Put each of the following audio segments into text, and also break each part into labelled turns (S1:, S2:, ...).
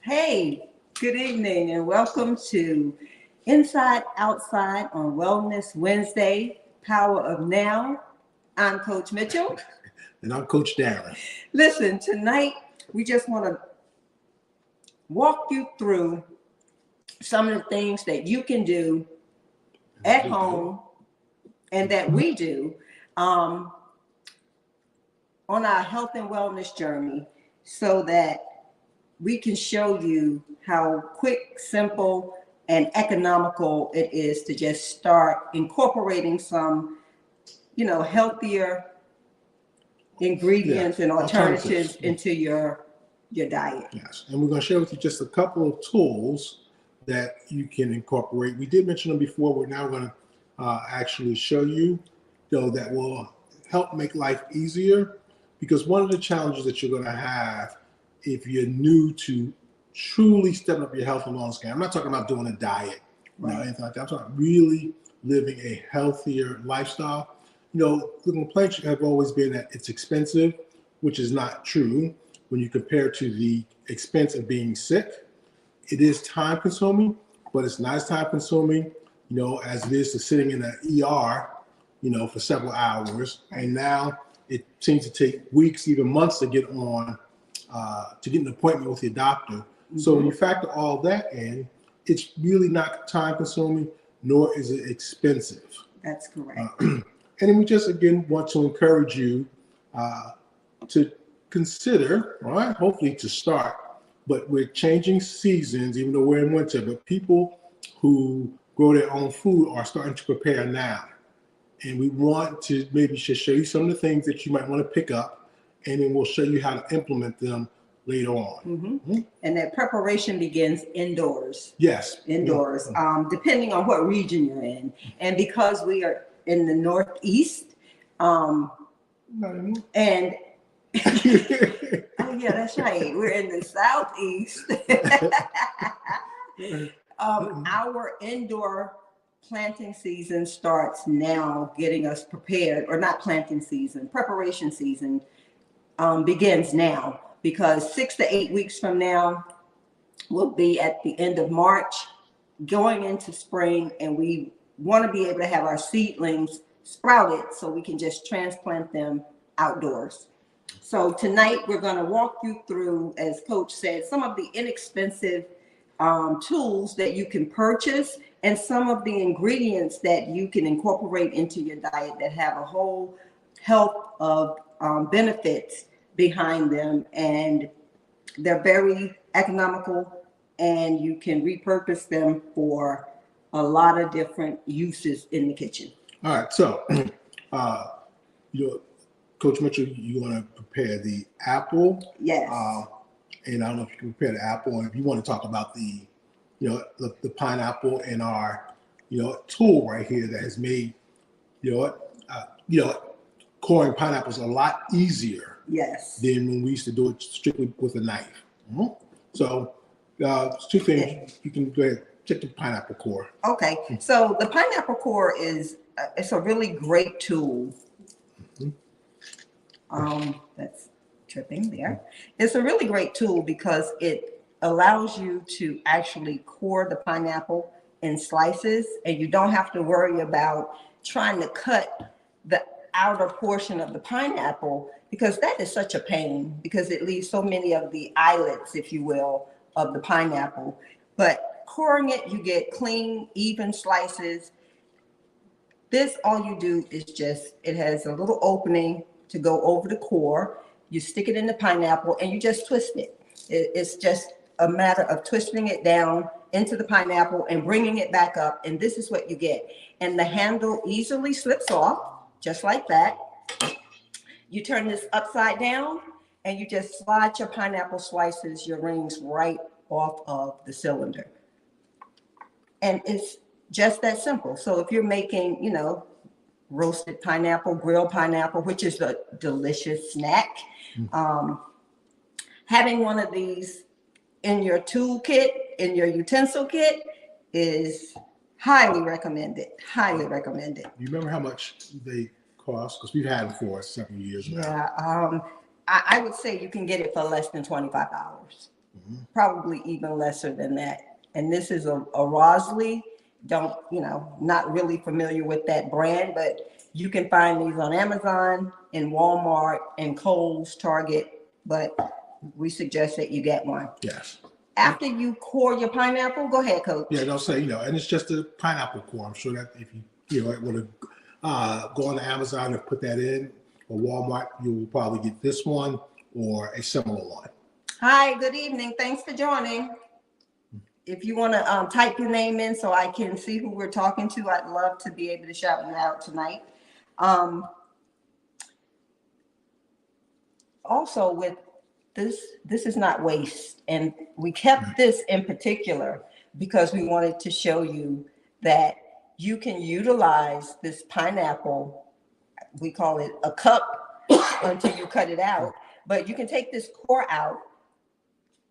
S1: Hey, good evening and welcome to Inside Outside on Wellness Wednesday, Power of Now. I'm Coach Mitchell.
S2: And I'm Coach Darren.
S1: Listen, tonight we just want to walk you through some of the things that you can do at home and that we do on our health and wellness journey so that we can show you how quick, simple, and economical it is to just start incorporating some, healthier ingredients and alternatives into your diet.
S2: Yes, and we're going to share with you just a couple of tools that you can incorporate. We did mention them before. We're now going to actually show you, that will help make life easier, because one of the challenges that you're going to have if you're new to truly stepping up your health and wellness game. I'm not talking about doing a diet, anything like that. I'm talking really living a healthier lifestyle. The complaints have always been that it's expensive, which is not true when you compare to the expense of being sick. It is time consuming, but it's not as time consuming, as it is to sitting in an ER, for several hours. And now it seems to take weeks, even months to get on, to get an appointment with your doctor. Mm-hmm. So when you factor all that in, it's really not time consuming, nor is it expensive.
S1: That's correct.
S2: And then we just, again, want to encourage you to consider, all right, hopefully to start, but we're changing seasons, even though we're in winter, but people who grow their own food are starting to prepare now. And we want to maybe just show you some of the things that you might want to pick up, and then we'll show you how to implement them later on.
S1: Mm-hmm. Mm-hmm. And that preparation begins indoors.
S2: Yes.
S1: Indoors, depending on what region you're in. And because we are in the Northeast, and oh yeah, that's right. We're in the Southeast. Our indoor planting season starts now, getting us prepared, or not planting season, preparation season begins now, because 6 to 8 weeks from now, we'll be at the end of March, going into spring, and we want to be able to have our seedlings sprouted so we can just transplant them outdoors. So tonight we're going to walk you through, as Coach said, some of the inexpensive tools that you can purchase and some of the ingredients that you can incorporate into your diet that have a whole health of benefits behind them, and they're very economical, and you can repurpose them for a lot of different uses in the kitchen.
S2: All right, so Coach Mitchell, you want to prepare the apple.
S1: Yes.
S2: And I don't know if you can prepare the apple, and if you want to talk about the pineapple in our, tool right here that has made, coring pineapples a lot easier.
S1: Yes.
S2: Than when we used to do it strictly with a knife. Mm-hmm. So, two things. You can go ahead, check the pineapple core.
S1: Okay. So the pineapple core it's a really great tool. Mm-hmm. That's tripping there. It's a really great tool because it allows you to actually core the pineapple in slices, and you don't have to worry about trying to cut the outer portion of the pineapple, because that is such a pain, because it leaves so many of the islets, if you will, of the pineapple. But coring it, you get clean, even slices. This, all you do is it has a little opening to go over the core. You stick it in the pineapple and you just twist it. It's just a matter of twisting it down into the pineapple and bringing it back up. And this is what you get. And the handle easily slips off, just like that. You turn this upside down and you just slide your pineapple slices, your rings, right off of the cylinder. And it's just that simple. So if you're making, roasted pineapple, grilled pineapple, which is a delicious snack, having one of these in your tool kit, in your utensil kit, is highly recommended. Highly recommended.
S2: Do you remember how much they cost? Because we've had them for several years now.
S1: Yeah, I would say you can get it for less than $25. probably even lesser than that. And this is a Rosley. Don't, not really familiar with that brand, but you can find these on Amazon, in Walmart, and Kohl's, Target, but we suggest that you get one.
S2: Yes.
S1: After you core your pineapple, go ahead, Coach.
S2: Yeah, they'll say, and it's just a pineapple core. I'm sure that if you want to go on Amazon and put that in, or Walmart, you will probably get this one or a similar one.
S1: Hi, good evening. Thanks for joining. If you want to type your name in so I can see who we're talking to, I'd love to be able to shout you out tonight. Also, with this is not waste, and we kept this in particular because we wanted to show you that you can utilize this pineapple. We call it a cup until you cut it out, but you can take this core out.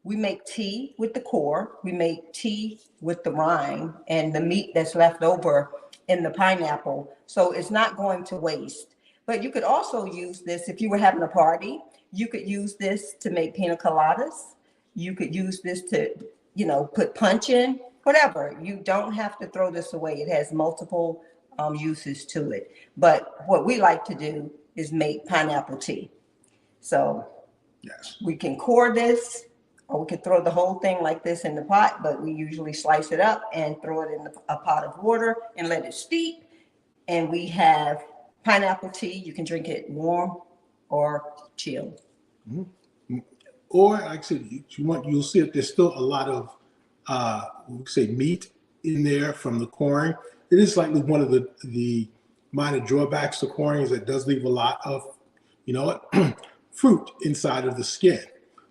S1: We make tea with the core, we make tea with the rind and the meat that's left over in the pineapple. So it's not going to waste. But you could also use this if you were having a party. You could use this to make pina coladas. You could use this to, put punch in, whatever. You don't have to throw this away. It has multiple uses to it. But what we like to do is make pineapple tea. So
S2: yes,
S1: we can core this, or we could throw the whole thing like this in the pot, but we usually slice it up and throw it in a pot of water and let it steep. And we have pineapple tea. You can drink it warm or chilled.
S2: Mm-hmm. Or like I said, you'll see that there's still a lot of meat in there from the coring. It is slightly one of the minor drawbacks to coring is that it does leave a lot of fruit inside of the skin.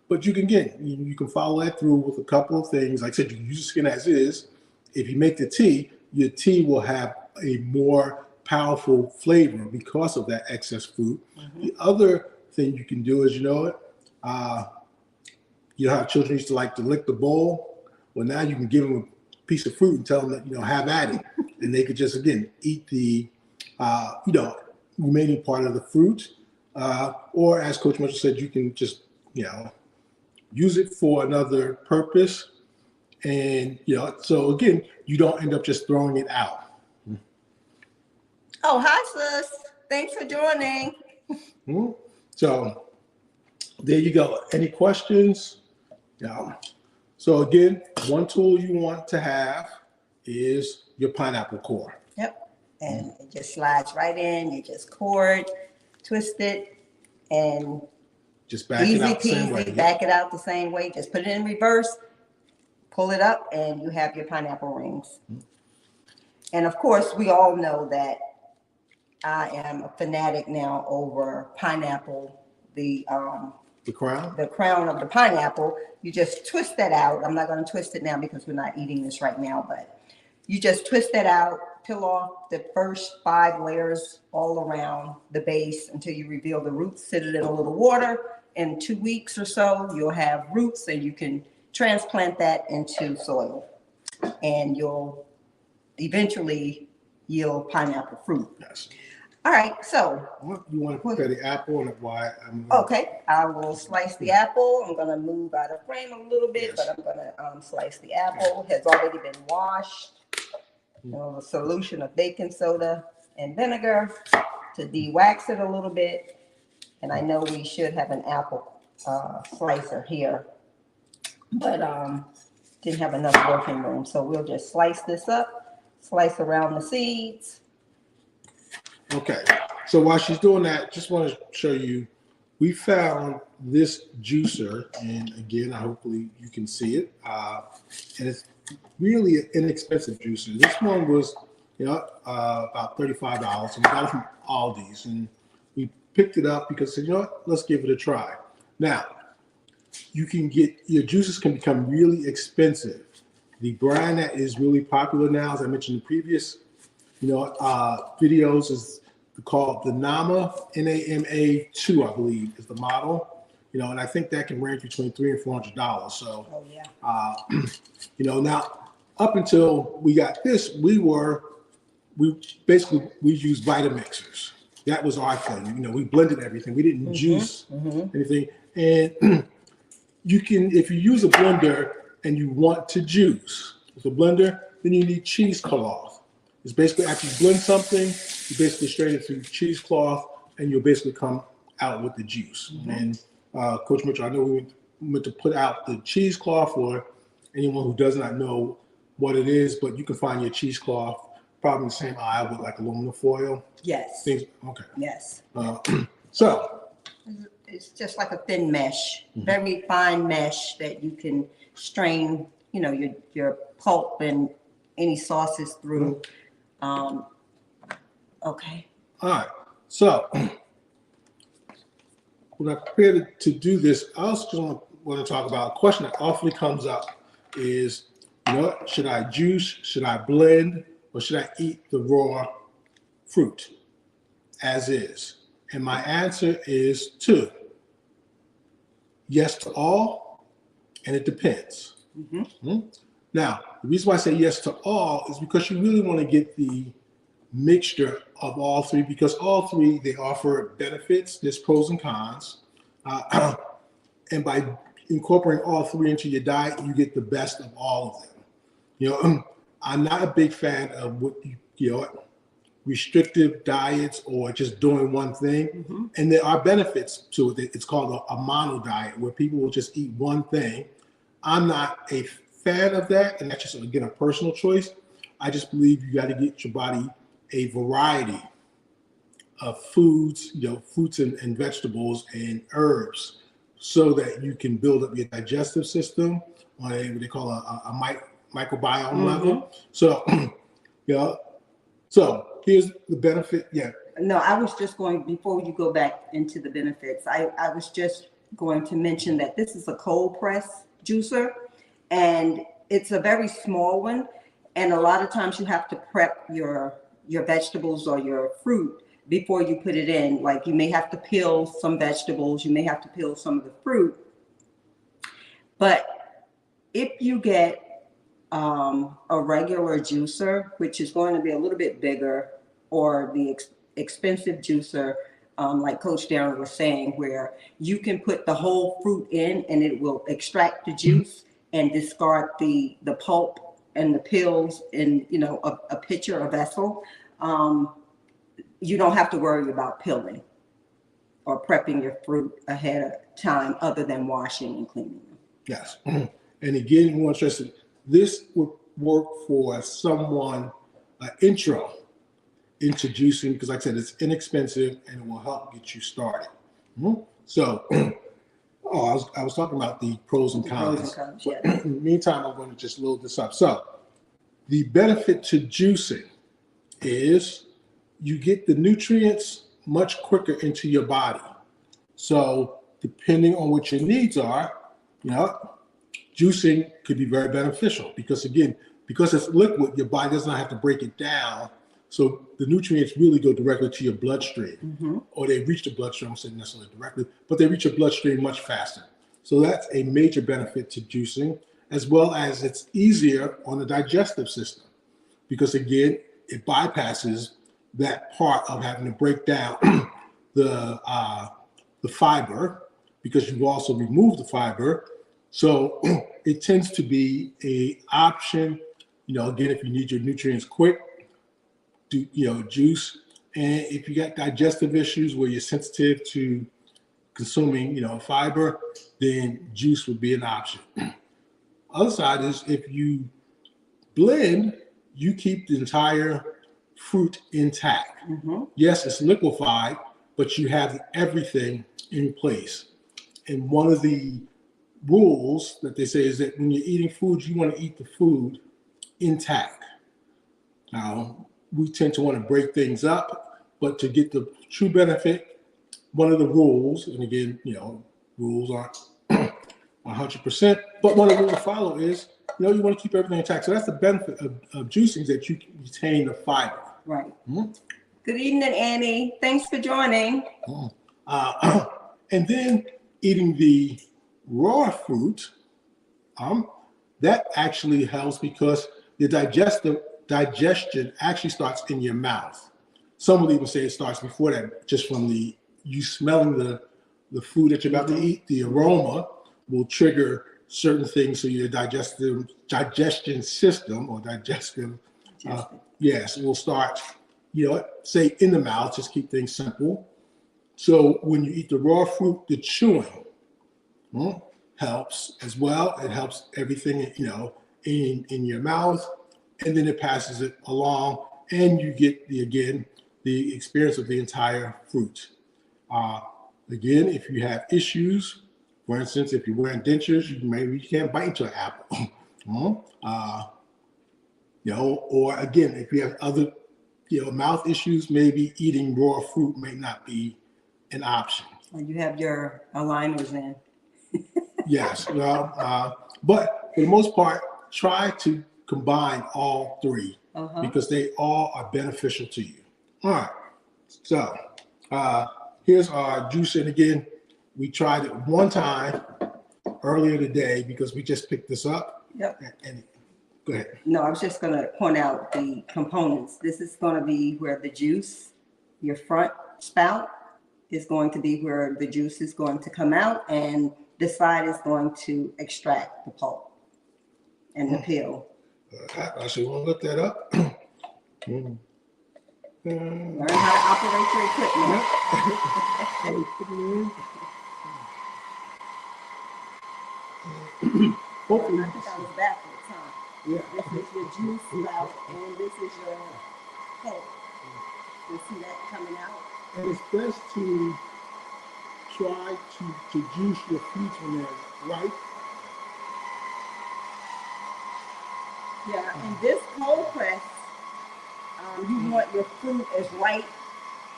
S2: But you can follow that through with a couple of things. Like I said, you can use the skin as is. If you make the tea, your tea will have a more powerful flavor because of that excess fruit. Mm-hmm. The other thing you can do is, how children used to like to lick the bowl. Well, now you can give them a piece of fruit and tell them that, have at it. And they could just, again, eat the, remaining part of the fruit. Or as Coach Mitchell said, you can just, use it for another purpose. And, so again, you don't end up just throwing it out.
S1: Oh, hi, sis. Thanks for joining.
S2: Mm-hmm. So there you go. Any questions? Yeah. So again, one tool you want to have is your pineapple core.
S1: Yep. And it just slides right in. You just core it, twist it, and
S2: just back it out the same way.
S1: Back it out the same way. Just put it in reverse, pull it up, and you have your pineapple rings. Mm-hmm. And of course, we all know that I am a fanatic now over pineapple, the crown of the pineapple. You just twist that out. I'm not going to twist it now because we're not eating this right now, but you just twist that out, peel off the first 5 layers all around the base until you reveal the roots. Sit it in a little water. In 2 weeks or so, you'll have roots and you can transplant that into soil, and you'll eventually yield pineapple fruit.
S2: Yes.
S1: All right, so
S2: you want to prepare the apple, and why?
S1: Okay, I will slice the apple. I'm going to move out of frame a little bit, yes. But I'm going to slice the apple. It has already been washed. A solution of baking soda and vinegar to de-wax it a little bit. And I know we should have an apple slicer here, but didn't have enough working room. So we'll just slice this up, slice around the seeds.
S2: Okay, so while she's doing that, just want to show you, we found this juicer, and again, hopefully you can see it, and it's really an inexpensive juicer. This one was, about $35, and we got it from Aldi's, and we picked it up because, let's give it a try. Now, your juices can become really expensive. The brand that is really popular now, as I mentioned in previous videos, is called the Nama, Nama 2, I believe, is the model. And I think that can range between $300 and $400. So, now up until we got this, we used Vitamixers. That was our thing. We blended everything. We didn't juice anything. And you can, if you use a blender and you want to juice with a blender, then you need cheesecloth. It's basically after you blend something, you basically strain it through cheesecloth, and you'll basically come out with the juice. And Coach Mitchell, I know we meant to put out the cheesecloth for anyone who does not know what it is, but you can find your cheesecloth probably in the same aisle with like aluminum foil.
S1: Yes.
S2: Things. Okay.
S1: Yes.
S2: So
S1: It's just like a thin mesh, very fine mesh that you can strain, you know, your pulp and any sauces through. Okay.
S2: all right. So when I prepared to do this, I also just want to talk about a question that often comes up is, you know, should I juice, should I blend, or should I eat the raw fruit as is? And my answer is two. Yes to all, and it depends. Now, the reason why I say yes to all is because you really want to get the mixture of all three, because all three, they offer benefits. There's pros and cons. And by incorporating all three into your diet, you get the best of all of them. You know, I'm not a big fan of what you know, restrictive diets or just doing one thing. And there are benefits to it. It's called a mono diet, where people will just eat one thing. I'm not a fan of that, and that's just, again, a personal choice. I just believe you got to get your body a variety of foods, you know, fruits and vegetables and herbs, so that you can build up your digestive system on a, what they call a microbiome level. So, you know, so here's the benefit. Yeah.
S1: No, I was just going, before you go back into the benefits, I was just going to mention that this is a cold press juicer, and it's a very small one. And a lot of times you have to prep your vegetables or your fruit before you put it in. Like, you may have to peel some vegetables, you may have to peel some of the fruit. But if you get a regular juicer, which is going to be a little bit bigger, or the expensive juicer, like Coach Darren was saying, where you can put the whole fruit in and it will extract the juice and discard the pulp and the peels in, you know, a pitcher, a vessel. You don't have to worry about peeling or prepping your fruit ahead of time, other than washing and cleaning them.
S2: Yes. And again, we want to stress, this would work for someone, intro into juicing, because like I said, it's inexpensive and it will help get you started. So, I was talking about the pros and cons.
S1: Yes.
S2: In the meantime, I'm going to just load this up. So the benefit to juicing is you get the nutrients much quicker into your body. So depending on what your needs are, you know, juicing could be very beneficial, because again, because it's liquid, your body does not have to break it down. So the nutrients really go directly to your bloodstream, or they reach the bloodstream, I'm saying necessarily directly, but they reach your bloodstream much faster. So that's a major benefit to juicing, as well as it's easier on the digestive system, because again, it bypasses that part of having to break down the fiber, because you also remove the fiber. So it tends to be a option, you know, again, if you need your nutrients quick, do, you know, juice. And if you got digestive issues where you're sensitive to consuming, you know, fiber, then juice would be an option. Other side is, if you blend, you keep the entire fruit intact. Yes, it's liquefied, but you have everything in place. And one of the rules that they say is that when you're eating food, you want to eat the food intact. Now, we tend to want to break things up, but to get the true benefit, one of the rules, and again, you know, rules aren't 100%, but one of the rules to follow is, you know, you want to keep everything intact. So that's the benefit of juicing, is that you can retain the fiber.
S1: Right. Good evening, Annie. Thanks for joining.
S2: And then eating the raw fruit, that actually helps, because the digestion actually starts in your mouth. Some will even say it starts before that, just from you smelling the food that you're about to eat, the aroma. will trigger certain things, so your digestion system or digestive, yes, will start, say in the mouth. Just keep things simple. So when you eat the raw fruit, the chewing helps as well. It helps everything, in your mouth, and then it passes it along, and you get the experience of the entire fruit. Again, if you have issues, for instance, if you're wearing dentures, maybe you can't bite into an apple. Or again, if you have other, mouth issues, maybe eating raw fruit may not be an option.
S1: Or you have your aligners in.
S2: Yes, but for the most part, try to combine all three because they all are beneficial to you. All right, so here's our juice, and again, we tried it one time earlier today because we just picked this up.
S1: Yep.
S2: And go ahead.
S1: No, I was just going to point out the components. This is going to be where the juice, your front spout, is going to be where the juice is going to come out, and the side is going to extract the pulp and the peel.
S2: I should want to look that up.
S1: Learn how to operate your equipment.
S2: Hopefully,
S1: I think I was backwards, huh?
S2: yeah.
S1: This is your juice spout, and this is your pulp. You see that coming out?
S2: And it's best to try to juice your fruits when they're ripe.
S1: Yeah, and this cold press, you want your fruit as ripe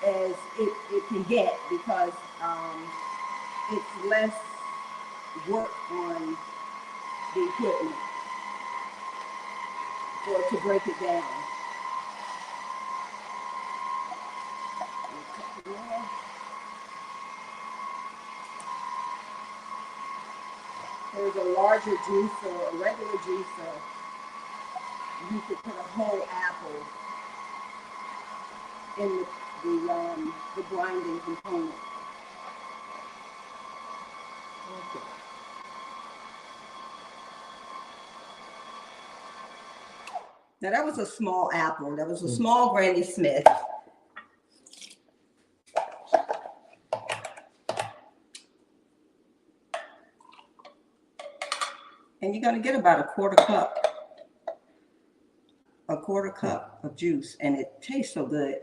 S1: as it can get, because it's less work on the equipment or to break it down. There's a larger juicer, a regular juicer. You could put a whole apple in the grinding component.
S2: Okay.
S1: Now that was a small apple. That was a small Granny Smith. And you're gonna get about a quarter cup of juice, and it tastes so good.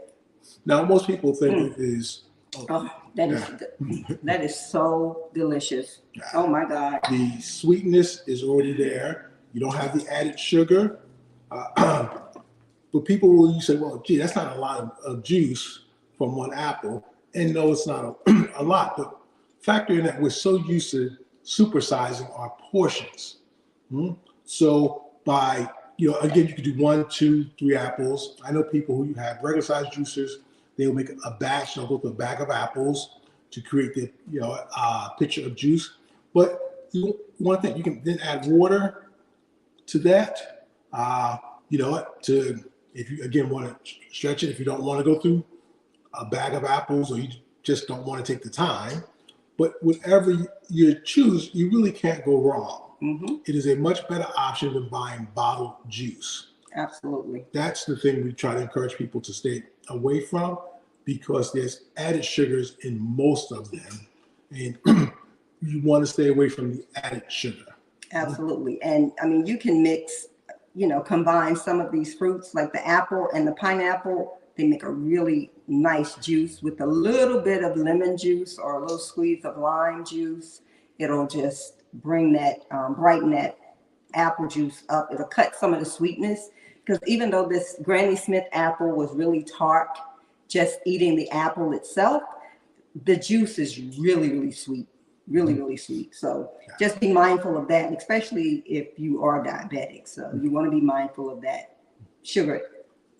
S2: Now, most people think it is.
S1: Oh, that is good. That is so delicious. Oh my God.
S2: The sweetness is already there. You don't have the added sugar. But people will say, well, gee, that's not a lot of juice from one apple. And no, it's not a lot. But factor in that we're so used to supersizing our portions. So by, again, you could do 1, 2, 3 apples. I know people who have regular size juicers, they'll make a batch, they'll go to a bag of apples to create the, pitcher of juice. But one thing, you can then add water to that, if you, again, want to stretch it, if you don't want to go through a bag of apples or you just don't want to take the time. But whatever you choose, you really can't go wrong. It is a much better option than buying bottled juice.
S1: Absolutely.
S2: That's the thing we try to encourage people to stay away from, because there's added sugars in most of them. And you want to stay away from the added sugar.
S1: Absolutely. And I mean, you can mix, combine some of these fruits like the apple and the pineapple. They make a really nice juice with a little bit of lemon juice or a little squeeze of lime juice. It'll just bring that, brighten that apple juice up. It'll cut some of the sweetness, because even though this Granny Smith apple was really tart, just eating the apple itself, the juice is really, really sweet. Really, really sweet. So just be mindful of that, especially if you are diabetic. So you want to be mindful of that sugar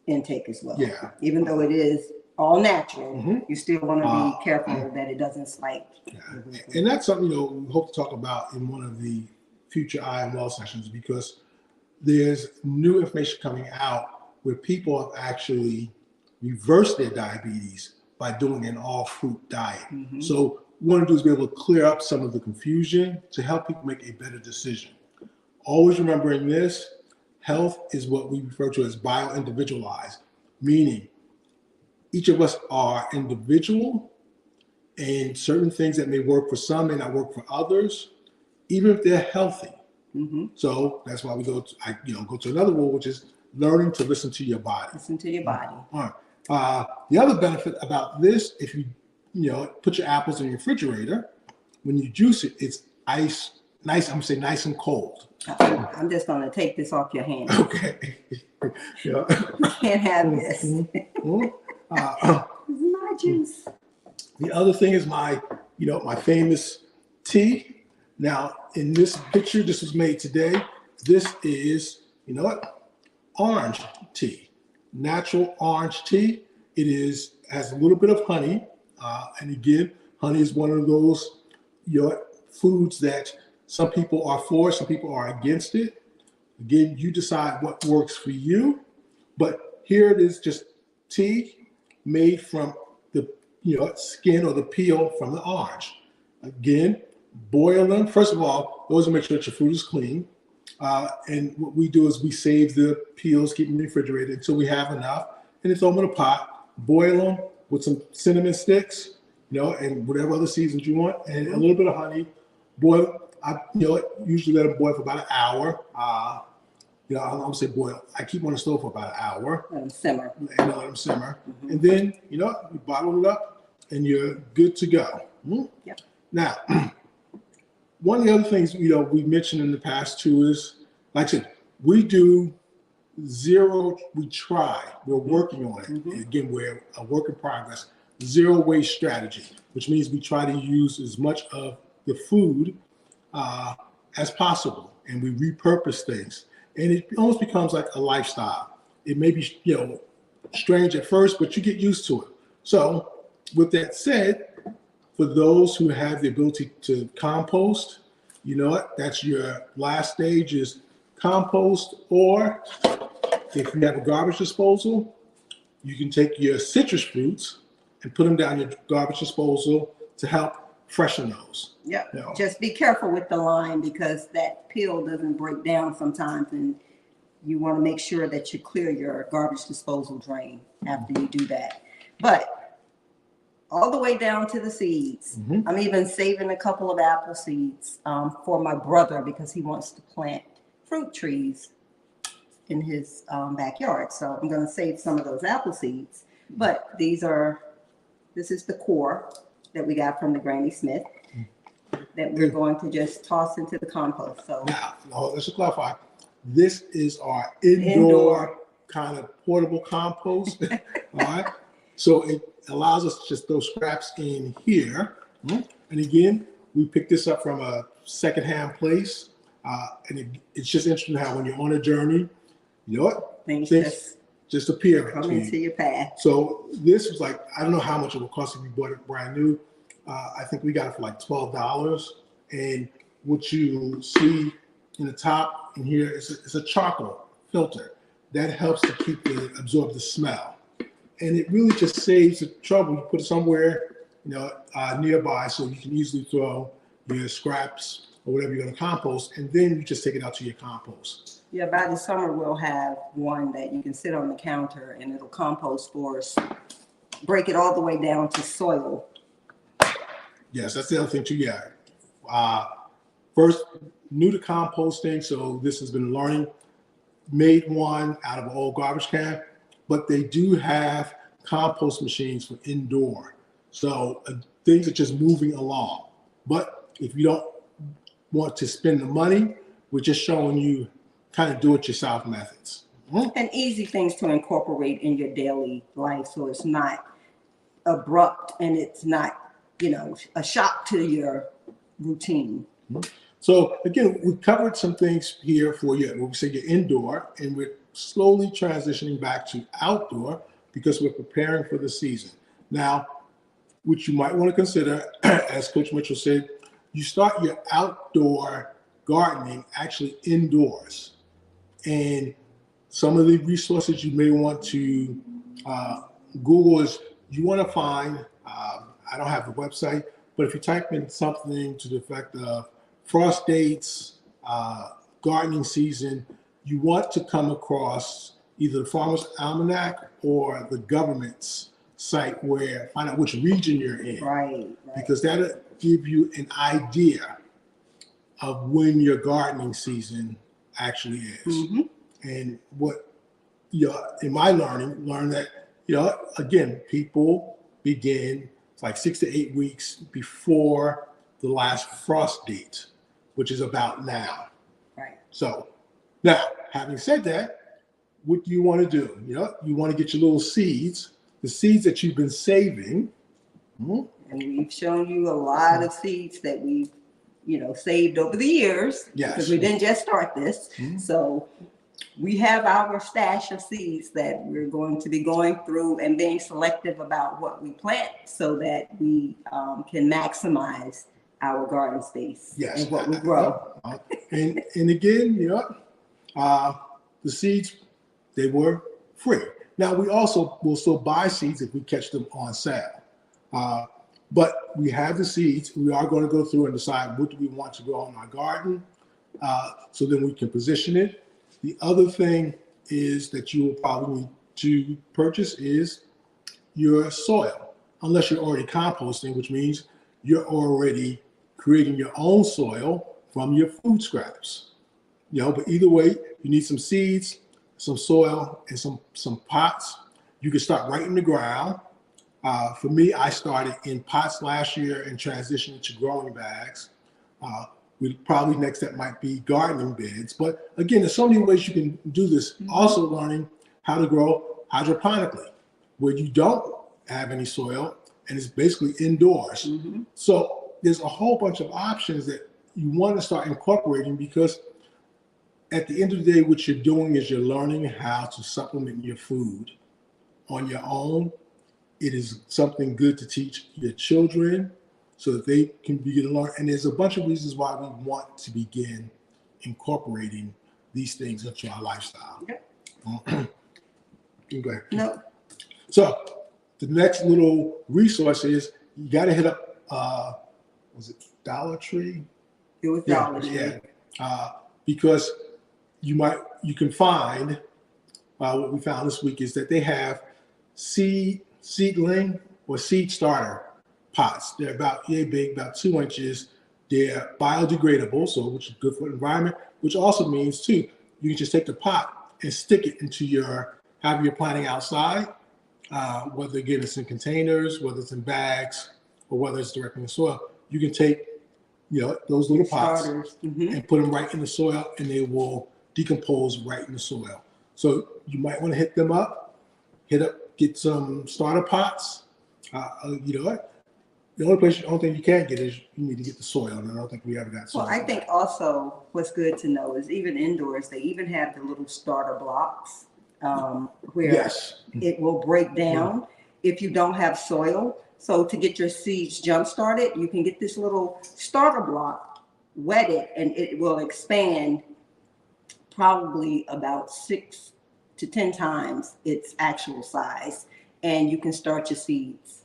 S1: intake as well.
S2: Yeah.
S1: Even though it is all natural, you still want to be careful that it doesn't spike.
S2: And that's something we hope to talk about in one of the future I Am Well sessions, because there's new information coming out where people have actually reversed their diabetes by doing an all fruit diet. So want to do is be able to clear up some of the confusion to help people make a better decision. Always remembering this, health is what we refer to as bio-individualized, meaning each of us are individual, and certain things that may work for some may not work for others, even if they're healthy. So that's why we go to another rule, which is learning to listen to your body.
S1: Listen to your body.
S2: All right. The other benefit about this, if you put your apples in your refrigerator, when you juice it, it's nice. I'm gonna say nice and cold.
S1: I'm just gonna take this off your hand.
S2: Okay.
S1: You can't have this. This is my juice.
S2: The other thing is my famous tea. Now, in this picture, this was made today. This is, orange tea, natural orange tea. It has a little bit of honey, and again, honey is one of those foods that some people are for, some people are against it. Again, you decide what works for you. But here it is, just tea made from the skin or the peel from the orange. Again, boil them. First of all, always make sure that your food is clean. And what we do is we save the peels, keep them refrigerated until we have enough, and then throw them in a pot, boil them with some cinnamon sticks, and whatever other seasons you want, and a little bit of honey. Boil. Usually let them boil for about an hour. I don't say boil. I keep them on the stove for about an hour.
S1: Let them simmer.
S2: And let them simmer. And then, you bottle it up and you're good to go.
S1: Yep.
S2: Now, one of the other things, we mentioned in the past too is, like I said, we do zero, we try, we're working on it. And again, we're a work in progress. Zero waste strategy, which means we try to use as much of the food as possible, and we repurpose things, and it almost becomes like a lifestyle. It may be strange at first, but you get used to it. So with that said, for those who have the ability to compost, that's your last stage, is compost, or if you have a garbage disposal, you can take your citrus fruits and put them down your garbage disposal to help freshen those.
S1: Yeah. Just be careful with the lime, because that peel doesn't break down sometimes, and you want to make sure that you clear your garbage disposal drain after you do that. But all the way down to the seeds. I'm even saving a couple of apple seeds for my brother, because he wants to plant fruit trees in his backyard. So I'm going to save some of those apple seeds. But this is the core that we got from the Granny Smith that we're going to just toss into the compost. So
S2: now, let's just clarify. This is our indoor kind of portable compost. All right. So it allows us to just throw scraps in here. And again, we picked this up from a secondhand place. And it's just interesting how when you're on a journey,
S1: things
S2: just appear.
S1: Come into your path.
S2: So this was like, I don't know how much it would cost if you bought it brand new. I think we got it for like $12. And what you see in the top in here is a charcoal filter that helps to absorb the smell. And it really just saves the trouble. You put it somewhere, nearby, so you can easily throw your scraps or whatever you're going to compost, and then you just take it out to your compost.
S1: Yeah, by the summer we'll have one that you can sit on the counter and it'll compost for us. Break it all the way down to soil.
S2: Yes, that's the other thing too. Yeah. First, new to composting, so this has been learning. Made one out of an old garbage can, but they do have compost machines for indoor. So things are just moving along. But if you don't want to spend the money, we're just showing you kind of do-it-yourself methods.
S1: And easy things to incorporate in your daily life, so it's not abrupt and it's not, a shock to your routine.
S2: So again, we covered some things here for you. When we say you're indoor, and we're slowly transitioning back to outdoor because we're preparing for the season. Now, what you might want to consider, as Coach Mitchell said, you start your outdoor gardening actually indoors. And some of the resources you may want to Google is, you want to find, I don't have the website, But if you type in something to the effect of frost dates, gardening season, you want to come across either the Farmer's Almanac or the government's site where find out which region you're in.
S1: Right.
S2: Because that'll give you an idea of when your gardening season actually is. And what in my learn that again, people begin like 6 to 8 weeks before the last frost date, which is about now.
S1: Right.
S2: So now, having said that, what do you want to do? You want to get your little seeds, the seeds that you've been saving.
S1: And we've shown you a lot of seeds that we've, saved over the years.
S2: Yes.
S1: Because we didn't just start this. So we have our stash of seeds that we're going to be going through and being selective about what we plant so that we can maximize our garden space and what we grow.
S2: And again, the seeds, they were free. Now, we also will still buy seeds if we catch them on sale. But we have the seeds. We are going to go through and decide what do we want to grow in our garden so then we can position it. The other thing is that you will probably need to purchase is your soil, unless you're already composting, which means you're already creating your own soil from your food scraps. But either way, you need some seeds, some soil, and some pots. You can start right in the ground. For me, I started in pots last year and transitioned to growing bags. Probably next step might be gardening beds. But again, there's so many ways you can do this. Also learning how to grow hydroponically, where you don't have any soil and it's basically indoors. So there's a whole bunch of options that you want to start incorporating, because at the end of the day, what you're doing is you're learning how to supplement your food on your own. It is something good to teach your children so that they can begin to learn. And there's a bunch of reasons why we want to begin incorporating these things into our lifestyle.
S1: Yep.
S2: Go ahead.
S1: No.
S2: So the next little resource is you got to hit up, was it Dollar Tree?
S1: It was Dollar Tree.
S2: Because you can find, what we found this week is that they have seedling or seed starter pots. They're about yay big, about 2 inches. They're biodegradable, so which is good for the environment, which also means too, you can just take the pot and stick it into your planting outside, whether again it's in containers, whether it's in bags, or whether it's directly in soil. You can take those little pots and put them right in the soil, and they will decompose right in the soil. So you might want to hit them up, get some starter pots. The only thing you can't get is you need to get the soil, and I don't think we ever got soil.
S1: Well, I think also what's good to know is even indoors, they even have the little starter blocks where it will break down if you don't have soil. So to get your seeds jump started, you can get this little starter block, wet it, and it will expand probably about 6 to 10 times its actual size. And you can start your seeds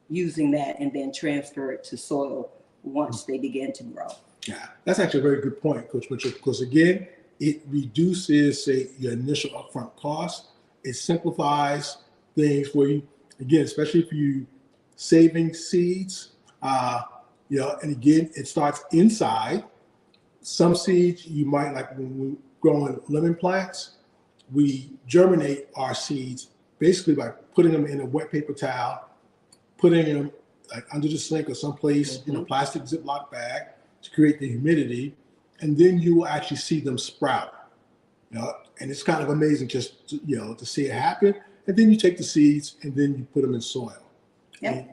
S1: using that and then transfer it to soil once they begin to grow.
S2: Yeah, that's actually a very good point, Coach Mitchell, because again, it reduces, your initial upfront cost. It simplifies things for you, again, especially if you saving seeds, and again, it starts inside. Some seeds you might, like when we're growing lemon plants, we germinate our seeds basically by putting them in a wet paper towel, putting them like under the sink or someplace in a plastic Ziploc bag to create the humidity, and then you will actually see them sprout. And it's kind of amazing just to see it happen. And then you take the seeds and then you put them in soil.
S1: Yeah.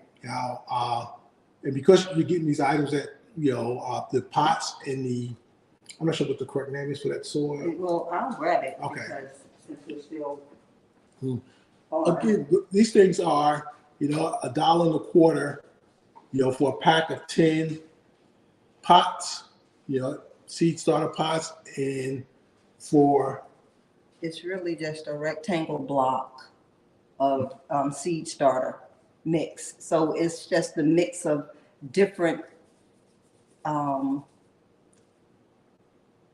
S2: And because you're getting these items that the pots and I'm not sure what the correct name is for that soil.
S1: Well, I'll grab it.
S2: Okay.
S1: Because since we're still
S2: Again, these things are $1.25, for a pack of 10 pots, seed starter pots, and
S1: it's really just a rectangle block of seed starter mix. So it's just the mix of different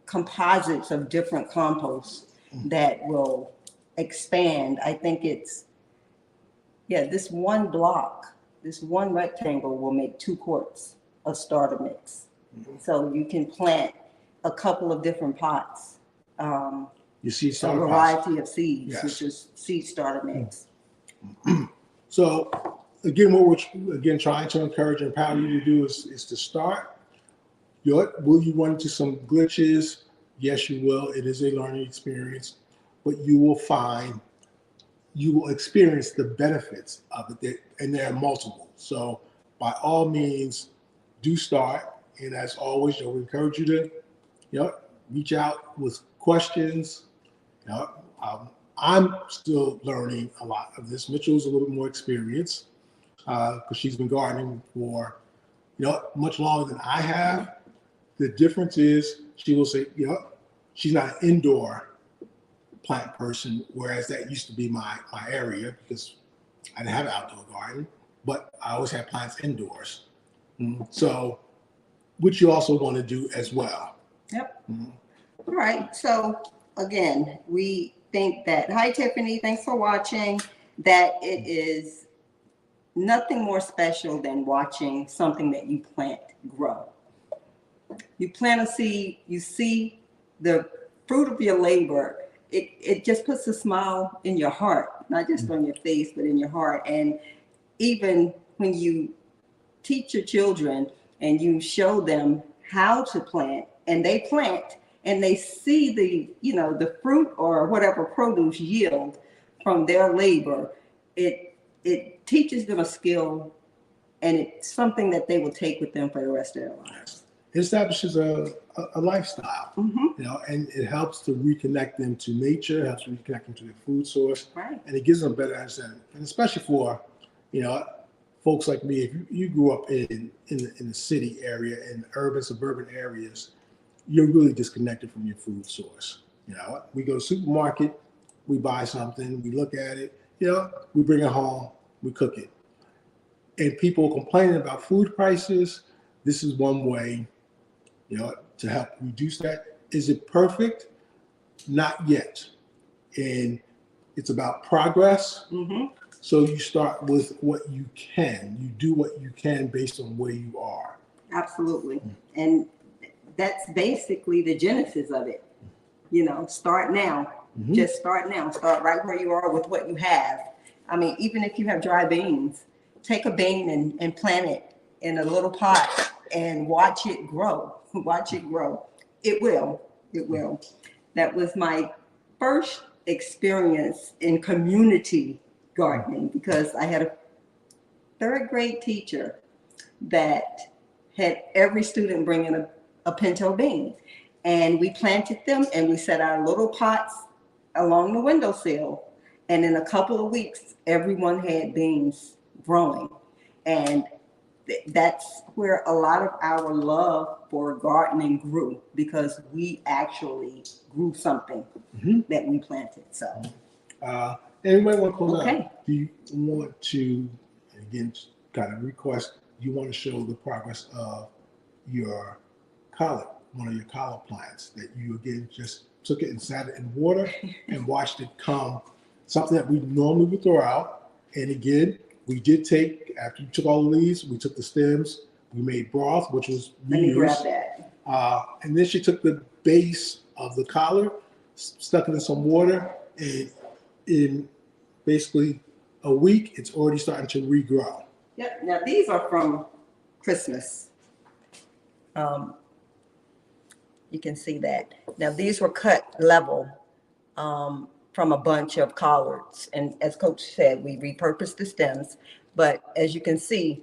S1: composites of different composts that will expand. I think it's, yeah, this one block, this one rectangle will make 2 quarts of starter mix. So you can plant a couple of different pots.
S2: You see
S1: A
S2: starter pots.
S1: variety of seeds,
S2: Yes.
S1: which is seed starter mix.
S2: So again, what we're trying to encourage and empower you to do is to start. Will you run into some glitches? Yes, you will. It is a learning experience, but you will experience the benefits of it, and there are multiple. So by all means, do start. And as always, we'll encourage you to, reach out with questions. I'm still learning a lot of this. Mitchell's a little bit more experienced because she's been gardening for, much longer than I have. The difference is she will say, she's not an indoor plant person, whereas that used to be my area because I didn't have an outdoor garden, but I always had plants indoors. So, which you also want to do as well.
S1: Yep. All right. So again, we think that, hi Tiffany, thanks for watching, that it is nothing more special than watching something that you plant grow. You plant a seed, you see the fruit of your labor. It just puts a smile in your heart, not just on your face, but in your heart. And even when you teach your children and you show them how to plant, and they plant and they see the fruit or whatever produce yield from their labor, it teaches them a skill, and it's something that they will take with them for the rest of their lives.
S2: It establishes a lifestyle, and it helps to reconnect them to nature, helps to reconnect them to their food source,
S1: right?
S2: And it gives them a better understanding. And especially for, folks like me, if you grew up in the city area, in urban, suburban areas, you're really disconnected from your food source. We go to the supermarket, we buy something, we look at it, we bring it home, we cook it. And people complaining about food prices, this is one way, to help reduce that. Is it perfect? Not yet. And it's about progress. So you start with what you can. You do what you can based on where you are.
S1: Absolutely. And that's basically the genesis of it. Start now. Just start now. Start right where you are with what you have. I mean, even if you have dry beans, take a bean and plant it in a little pot and watch it grow. Watch it grow. It will. It will. That was my first experience in community gardening, because I had a 3rd grade teacher that had every student bring in a pinto bean, and we planted them and we set our little pots along the windowsill, and in a couple of weeks everyone had beans growing. And that's where a lot of our love for gardening grew, because we actually grew something that we planted. So
S2: anybody want to close
S1: okay.
S2: out? Do you want to, again, kind of request, you want to show the progress of your collard, one of your collard plants that you, again, just took it and sat it in water and watched it come, something that we normally would throw out. And again, we did take, after you took all the leaves, we took the stems, we made broth, which was reused.
S1: Let me grab that.
S2: And then she took the base of the collard, stuck it in some water, and in basically a week, it's already starting to regrow.
S1: Yep. Now these are from Christmas. You can see that. Now these were cut level from a bunch of collards. And as Coach said, we repurposed the stems. But as you can see,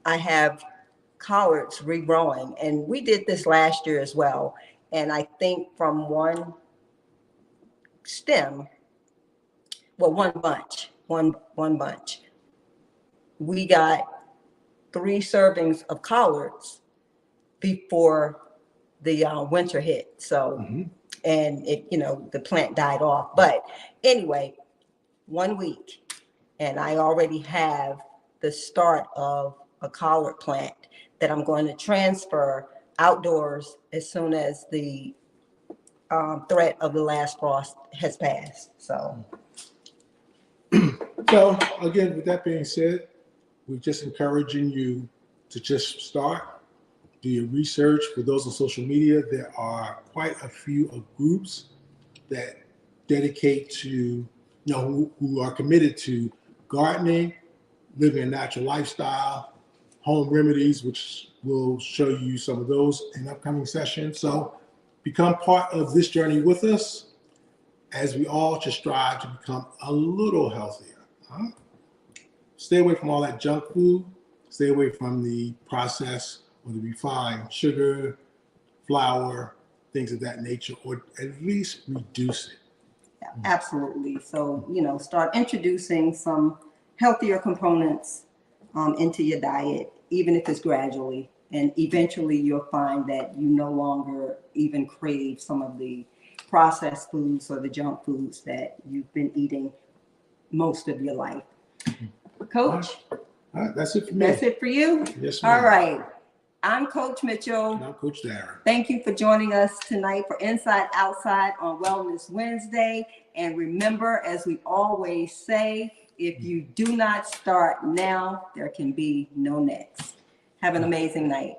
S1: I have collards regrowing. And we did this last year as well. And I think from one stem, well, one bunch, we got 3 servings of collards before the winter hit. So, and it, the plant died off. But anyway, 1 week, and I already have the start of a collard plant that I'm going to transfer outdoors as soon as the threat of the last frost has passed. So
S2: again, with that being said, we're just encouraging you to just start, do your research. For those on social media, there are quite a few of groups that dedicate to, who are committed to gardening, living a natural lifestyle, home remedies, which we'll show you some of those in upcoming sessions. So become part of this journey with us as we all just strive to become a little healthier. Stay away from all that junk food. Stay away from the processed or the refined sugar, flour, things of that nature, or at least reduce it.
S1: yeah, absolutely. So, start introducing some healthier components into your diet, even if it's gradually. And eventually you'll find that you no longer even crave some of the processed foods or the junk foods that you've been eating most of your life. Coach?
S2: All right, that's it for me.
S1: That's it for you?
S2: Yes, ma'am.
S1: All right. I'm Coach Mitchell.
S2: And I'm Coach Darren.
S1: Thank you for joining us tonight for Inside Outside on Wellness Wednesday. And remember, as we always say, if you do not start now, there can be no next. Have an amazing night.